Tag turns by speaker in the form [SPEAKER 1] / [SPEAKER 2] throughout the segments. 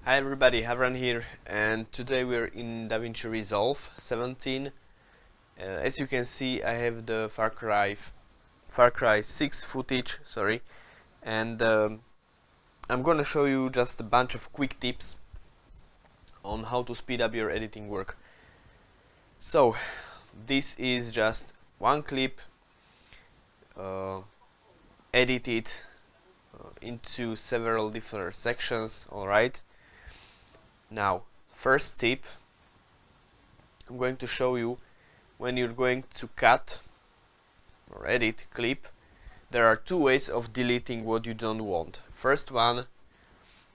[SPEAKER 1] Hi everybody, Havran here, and today we're in DaVinci Resolve 17. As you can see, I have the Far Cry 6 footage, and I'm gonna show you just a bunch of quick tips on how to speed up your editing work. So, this is just one clip edited into several different sections, alright? Now, first tip, I'm going to show you when you're going to cut or edit clip. There are two ways of deleting what you don't want. First one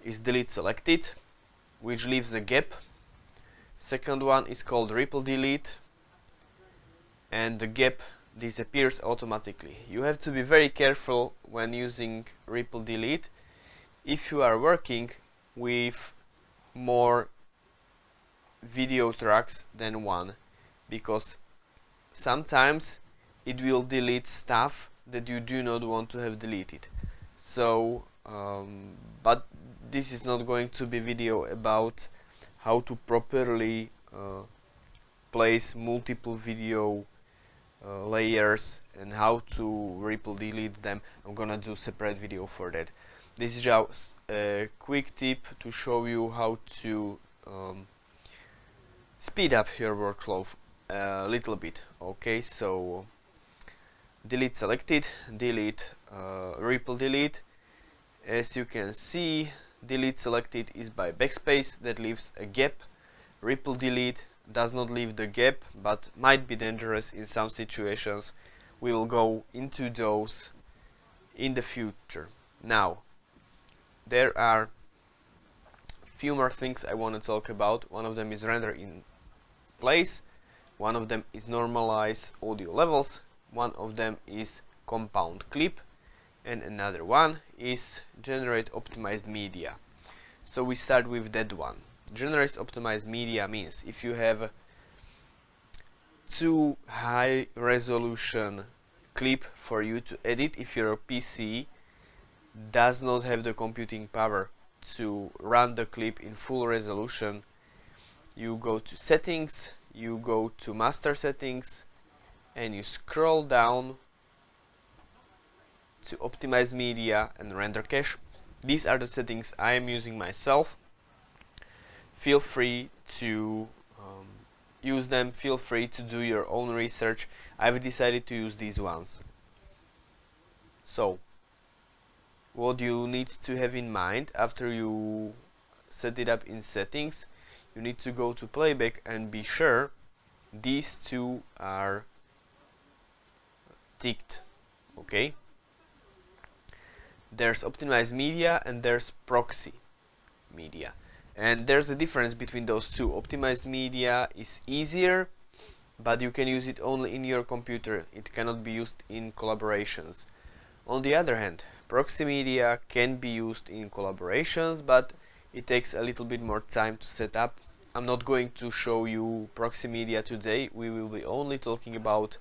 [SPEAKER 1] is delete selected, which leaves a gap. Second one is called ripple delete, and the gap disappears automatically. You have to be very careful when using ripple delete if you are working with more video tracks than one, because sometimes it will delete stuff that you do not want to have deleted. So but this is not going to be video about how to properly place multiple video layers and how to ripple delete them. I'm gonna do separate video for that. This is just a quick tip to show you how to speed up your workflow a little bit. Okay, so delete selected, delete, ripple delete. As you can see, delete selected is by backspace, that leaves a gap. Ripple delete does not leave the gap, but might be dangerous in some situations. We will go into those in the future. Now, there are few more things I want to talk about. One of them is render in place, one of them is normalize audio levels, one of them is compound clip, and another one is generate optimized media. So we start with that one. Generate optimized media means if you have too high resolution clip for you to edit, if your PC does not have the computing power to run the clip in full resolution, you go to settings, you go to master settings, and you scroll down to optimize media and render cache. These are the settings I am using myself. Feel free to use them, feel free to do your own research. I've decided to use these ones. So, what you need to have in mind after you set it up in settings, you need to go to playback and be sure these two are ticked. Okay? There's optimized media and there's proxy media, and there's a difference between those two. Optimized media is easier, but you can use it only in your computer. It cannot be used in collaborations. On the other hand, proxy media can be used in collaborations, but it takes a little bit more time to set up. I'm not going to show you proxy media today. We will be only talking about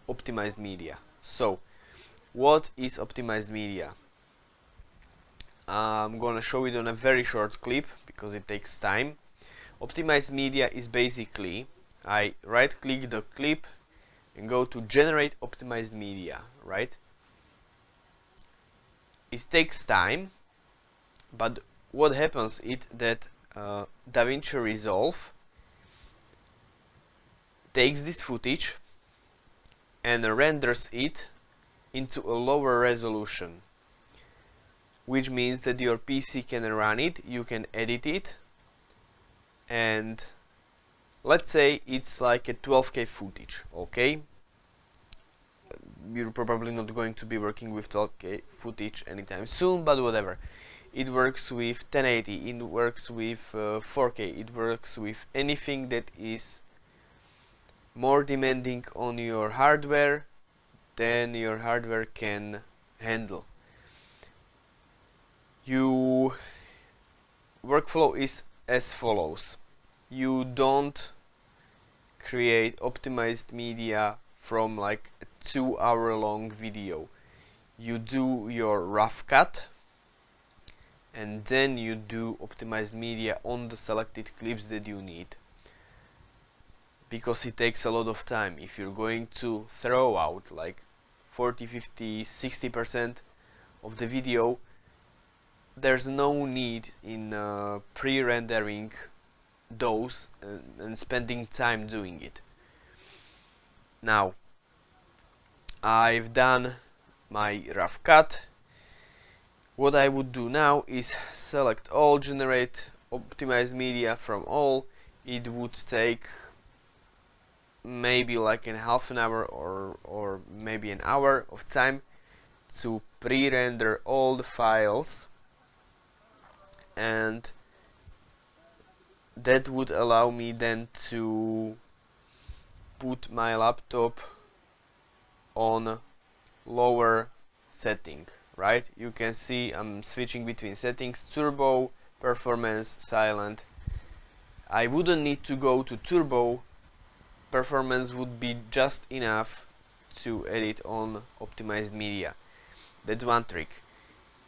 [SPEAKER 1] optimized media. So, what is optimized media? I'm gonna show it on a very short clip because it takes time. Optimized media is basically, I right click the clip and go to generate optimized media, right? It takes time, but what happens is that DaVinci Resolve takes this footage and renders it into a lower resolution, which means that your PC can run it, you can edit it, and let's say it's like a 12K footage, okay? You're probably not going to be working with 12K footage anytime soon, but whatever. It works with 1080, it works with 4K, it works with anything that is more demanding on your hardware than your hardware can handle. Your workflow is as follows. You don't create optimized media from like a 2-hour long video. You do your rough cut, and then you do optimized media on the selected clips that you need, because it takes a lot of time. If you're going to throw out like 40, 50, 60% of the video, there's no need in pre-rendering those and spending time doing it. Now I've done my rough cut. What I would do now is select all, generate optimized media from all. It would take maybe like in half an hour or maybe an hour of time to pre-render all the files, and that would allow me then to put my laptop on lower setting, right? You can see I'm switching between settings: turbo, performance, silent. I wouldn't need to go to turbo. Performance would be just enough to edit on optimized media. That's one trick.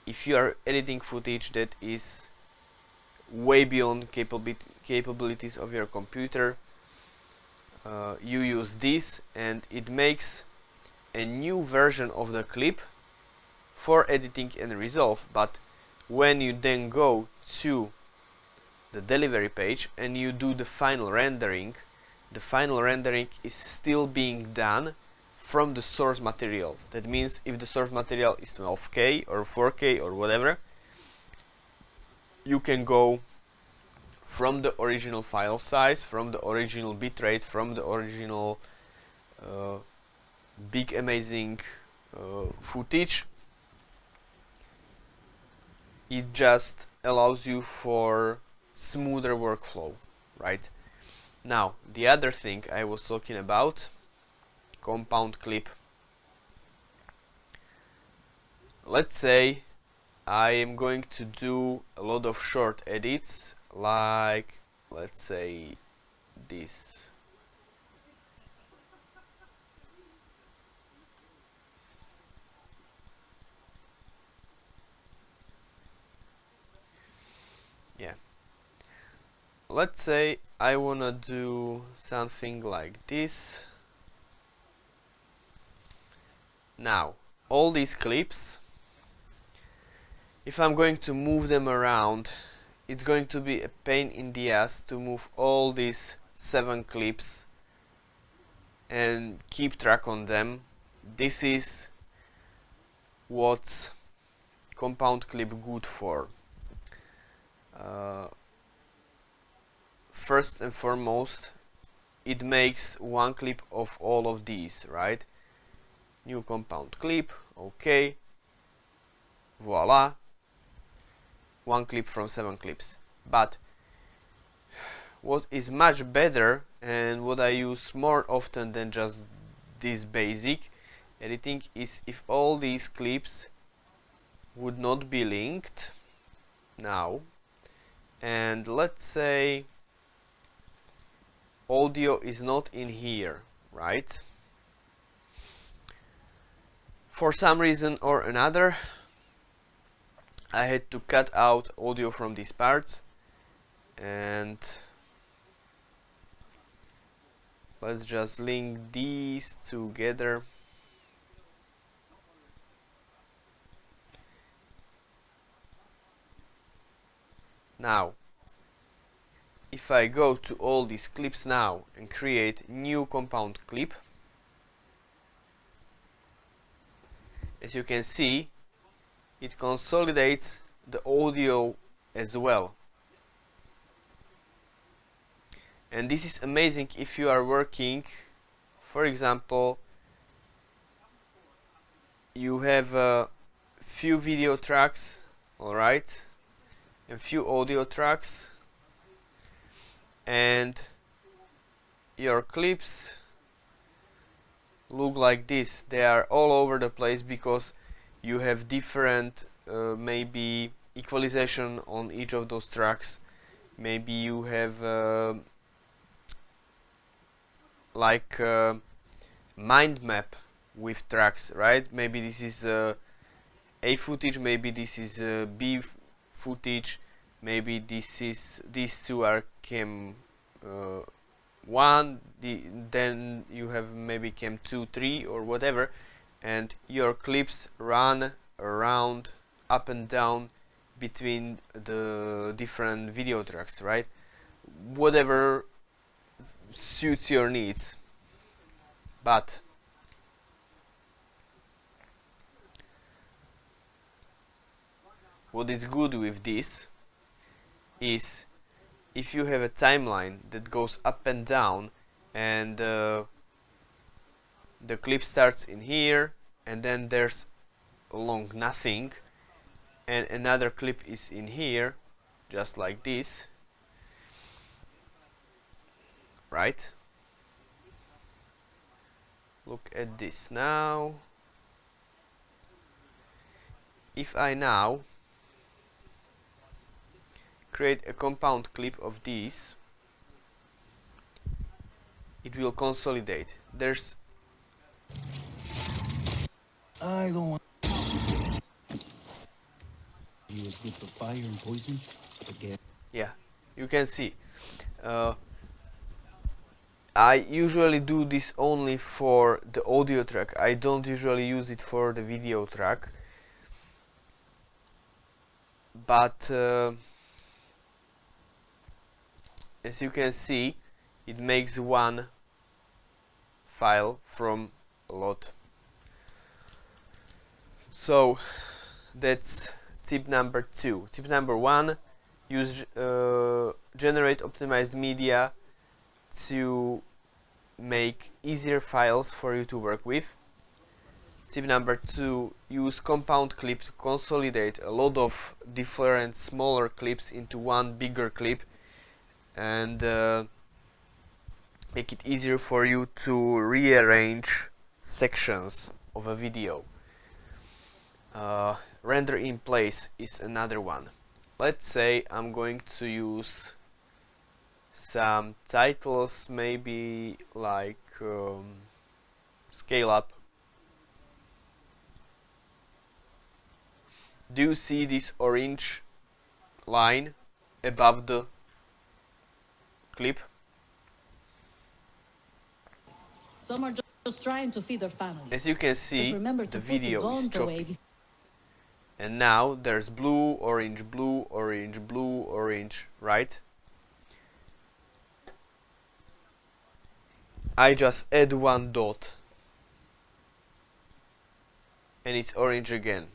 [SPEAKER 1] If you are editing footage that is way beyond capabilities of your computer, you use this and it makes a new version of the clip for editing and Resolve. But when you then go to the delivery page and you do the final rendering is still being done from the source material. That means if the source material is 12K or 4K or whatever, you can go from the original file size, from the original bitrate, from the original big amazing footage. It just allows you for smoother workflow, right? Now the other thing I was talking about, compound clip. Let's say I am going to do a lot of short edits, like let's say this. Yeah. Let's say I wanna do something like this. Now, all these clips, if I'm going to move them around, it's going to be a pain in the ass to move all these 7 clips and keep track on them. This is what's compound clip good for. First and foremost, it makes one clip of all of these, right? New compound clip, okay, voila, one clip from 7 clips. But what is much better and what I use more often than just this basic editing is if all these clips would not be linked now, and let's say audio is not in here, right? For some reason or another, I had to cut out audio from these parts, and let's just link these together. Now, if I go to all these clips now and create new compound clip, as you can see, it consolidates the audio as well. And this is amazing if you are working, for example, you have a few video tracks, alright, and few audio tracks, and your clips look like this. They are all over the place because you have different maybe equalization on each of those tracks. Maybe you have like mind map with tracks, right? Maybe this is A footage, maybe this is B footage. Maybe these two are cam 1, then you have maybe cam 2, 3 or whatever, and your clips run around, up and down between the different video tracks, right? Whatever suits your needs. But what is good with this is if you have a timeline that goes up and down, and the clip starts in here, and then there's along nothing, and another clip is in here, just like this, right? Look at this now. If I now create a compound clip of these, it will consolidate. There's
[SPEAKER 2] I don't want you was good for fire and poison, but again.
[SPEAKER 1] Yeah, you can see. I usually do this only for the audio track. I don't usually use it for the video track. But as you can see, it makes one file from a lot. So that's tip number 2. Tip number 1, use generate optimized media to make easier files for you to work with. Tip number 2, use compound clip to consolidate a lot of different smaller clips into one bigger clip, and make it easier for you to rearrange sections of a video. Render in place is another one. Let's say I'm going to use some titles, maybe like scale up. Do you see this orange line above the clip?
[SPEAKER 3] Some are just trying to feed their families.
[SPEAKER 1] As you can see,
[SPEAKER 3] the
[SPEAKER 1] video is choppy. And now there's blue, orange, blue, orange, blue, orange, right? I just add one dot and it's orange again.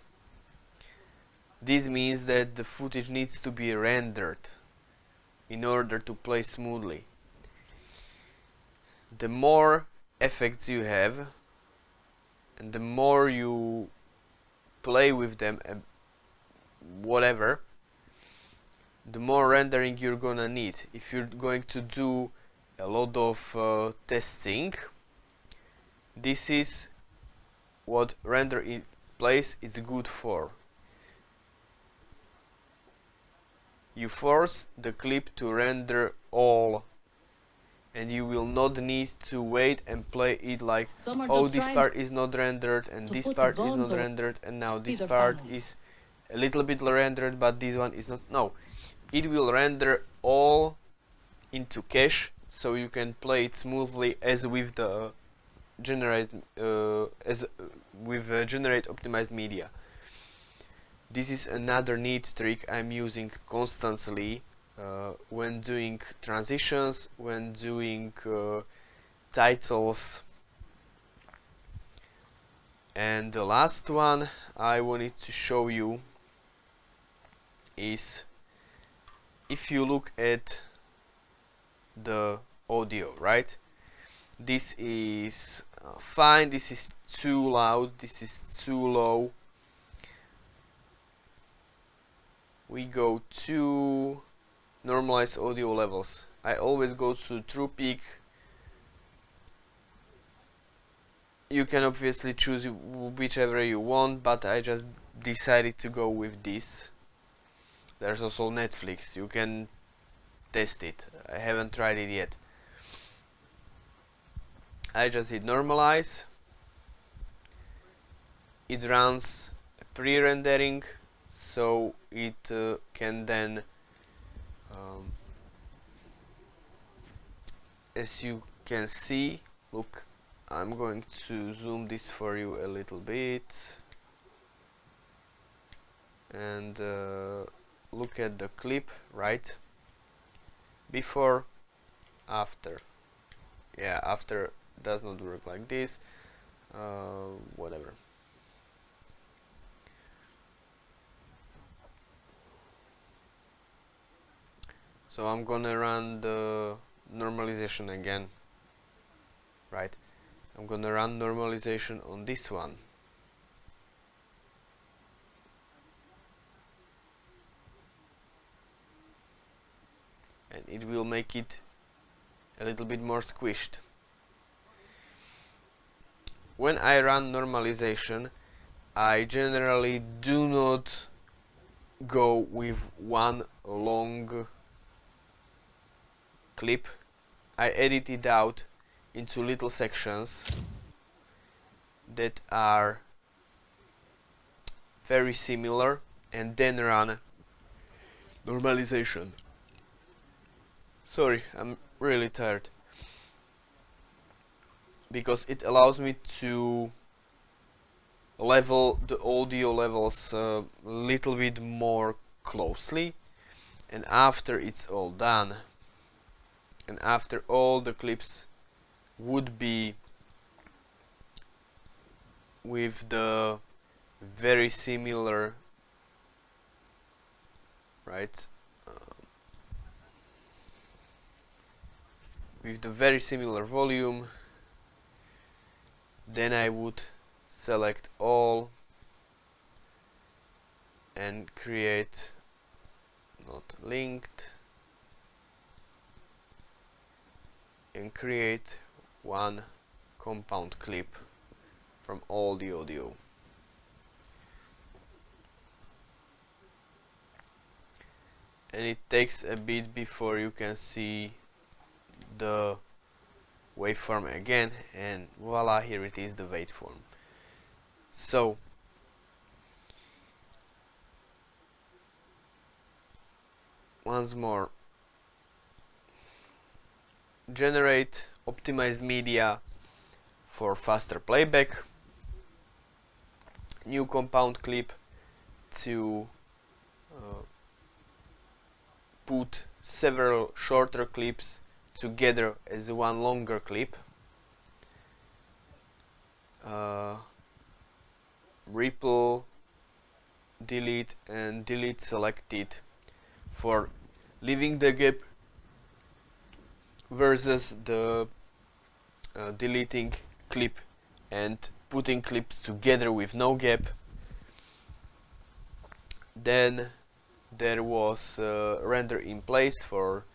[SPEAKER 1] This means that the footage needs to be rendered in order to play smoothly. The more effects you have and the more you play with them and whatever, the more rendering you're gonna need. If you're going to do a lot of testing, this is what render in place is good for. You force the clip to render all, and you will not need to wait and play it like, oh, this part is not rendered and this part is not rendered and now this part is a little bit rendered but this one is not. No, it will render all into cache, so you can play it smoothly as with the generate generate optimized media. This is another neat trick I'm using constantly when doing transitions, when doing titles. And the last one I wanted to show you is, if you look at the audio, right? This is fine, this is too loud, this is too low. We go to normalize audio levels. I always go to true peak. You can obviously choose whichever you want, but I just decided to go with this. There's also Netflix, you can test it. I haven't tried it yet. I just hit normalize. It runs pre-rendering, so it can then as you can see, look, I'm going to zoom this for you a little bit and look at the clip, right? Before, after. Yeah, after does not work like this. Whatever. So I'm gonna run the normalization again, right? I'm gonna run normalization on this one. And it will make it a little bit more squished. When I run normalization, I generally do not go with one long clip. I edit it out into little sections that are very similar and then run normalization. Sorry, I'm really tired. Because it allows me to level the audio levels a little bit more closely, and after it's all done and after all the clips would be with the very similar, right, with the very similar volume, then I would select all and create not linked and create one compound clip from all the audio. And it takes a bit before you can see the waveform again, and voila, here it is, the waveform. So once more, generate optimized media for faster playback, new compound clip to put several shorter clips together as one longer clip, ripple, delete and delete selected for leaving the gap versus the deleting clip and putting clips together with no gap. Then there was render in place for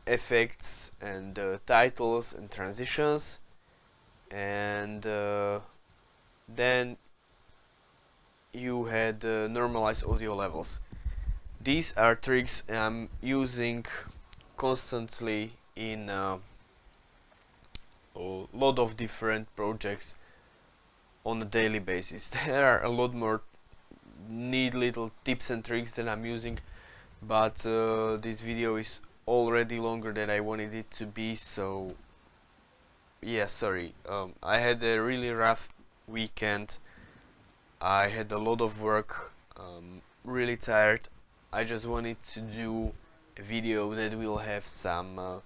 [SPEAKER 1] effects and titles and transitions, and then you had normalized audio levels. These are tricks I'm using constantly in a lot of different projects on a daily basis. There are a lot more neat little tips and tricks that I'm using, but this video is already longer than I wanted it to be, so yeah, sorry. I had a really rough weekend. I had a lot of work, really tired. I just wanted to do a video that will have some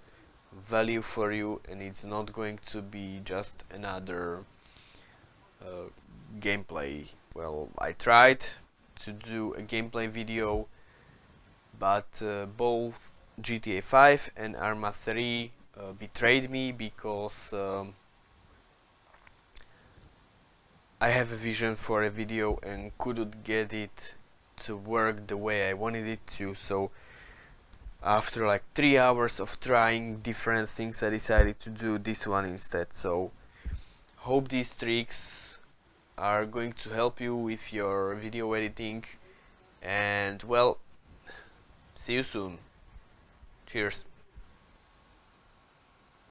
[SPEAKER 1] value for you, and it's not going to be just another gameplay. Well, I tried to do a gameplay video, but both GTA 5 and Arma 3 betrayed me because I have a vision for a video and couldn't get it to work the way I wanted it to. So after like 3 hours of trying different things, I decided to do this one instead. So hope these tricks are going to help you with your video editing, and well, see you soon. Cheers.